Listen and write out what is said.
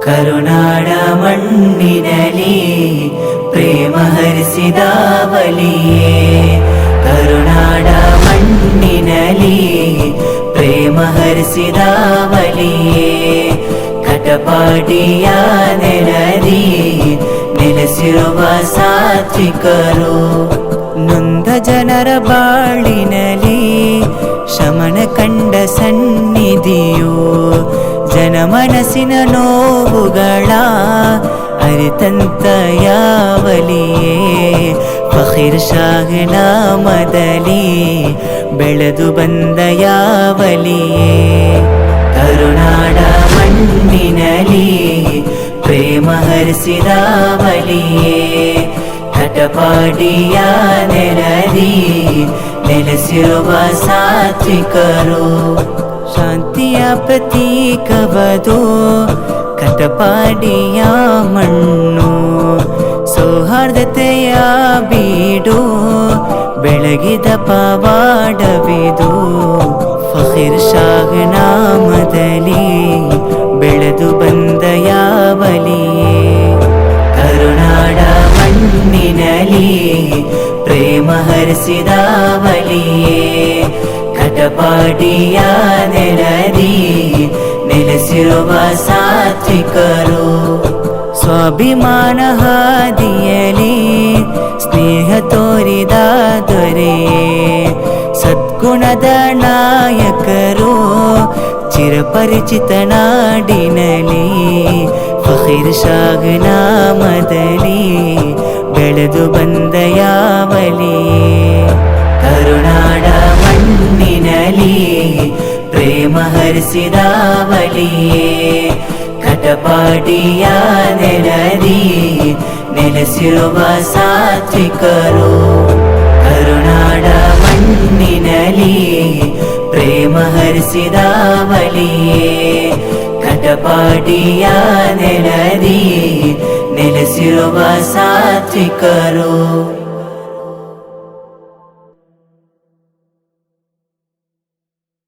ಕರುನಾಡ ಮಣ್ಣಿನಲಿ ಪ್ರೇಮ ಹರಿಸಿದ ಬಲಿಯೇ, ಕರುನಾಡ ಮಣ್ಣಿನಲಿ ಪ್ರೇಮ ಹರಿಸಿದ ಬಲಿಯೇ, ಕಟಪಾಡಿಯ ನೆಲದಿ ನೆಲೆಸಿರುವ ಸಾತ್ವಿಕರು, ನೊಂದ ಜನರ ಬಾಳಿನಲಿ ಶಮನ ಕಂಡ ಸನ್ನಿಧಿಯು, ಜನಮನಸ್ಸಿನ ನೋವುಗಳ ಅರಿತಂತ ಯಾವಲಿಯೇ, ಫಖೀರ್ ಶಾಹ್ ನಾಮದಲ್ಲಿ ಬೆಳೆದು ಬಂದ ಯಾವಲಿಯೇ, ಕರುನಾಡ ಮಣ್ಣಿನಲಿ ಪ್ರೇಮ ಹರಿಸಿದ ಬಲಿಯೇ, ಕಟಪಾಡಿಯ ನೆಲದಿ ನೆಲೆಸಿರುವ ಸಾತ್ವಿಕರು, ಶಾಂತಿಯ ಪ್ರತೀಕವದು ಕಟಪಾಡಿಯ ಮಣ್ಣು, ಸೌಹಾರ್ದತೆಯ ಬೀಡು ಬೆಳಗಿದ ಪವಾಡವಿದು, ಫಖೀರ್ ಶಾಹ್ ನಾಮದಲ್ಲಿ ಬೆಳೆದು ಬಂದ ಯಾವಲಿಯೇ, ಕರುನಾಡ ಮಣ್ಣಿನಲಿ ಪ್ರೇಮ ಹರಿಸಿದ ಬಲಿಯೇ, ಕಟಪಾಡಿಯ ನೆಲದಿ ನೆಲೆಸಿರುವ ಸಾತ್ವಿಕರು, ಸ್ವಾಭಿಮಾನ ಹಾದಿಯಲಿ ಸ್ನೇಹ ತೋರಿದ ದೊರೆಯೇ, ಸದ್ಗುಣದ ನಾಯಕರು ಚಿರಪರಿಚಿತ ನಾಡಿನಲಿ, ಫಖೀರ್ ಶಾಹ್ ನಾಮದಲ್ಲಿ ಬೆಳೆದು ಬಂದ ಯಾವಲಿಯೇ, ಕರುನಾಡ ಮಣ್ಣಿನಲಿ ಪ್ರೇಮ ಹರಿಸಿದ ಬಲಿಯೇ, ಕಟಪಾಡಿಯ ನೆಲದಿ ನೆಲೆಸಿರುವ ಸಾತ್ವಿಕರು, ಕರುನಾಡ ಮಣ್ಣಿನಲಿ ಪ್ರೇಮ ಹರಿಸಿದ ಬಲಿಯೇ, ಕಟಪಾಡಿಯ ನೆಲದಿ ನೆಲೆಸಿರುವ ಸಾತ್ವಿಕರು.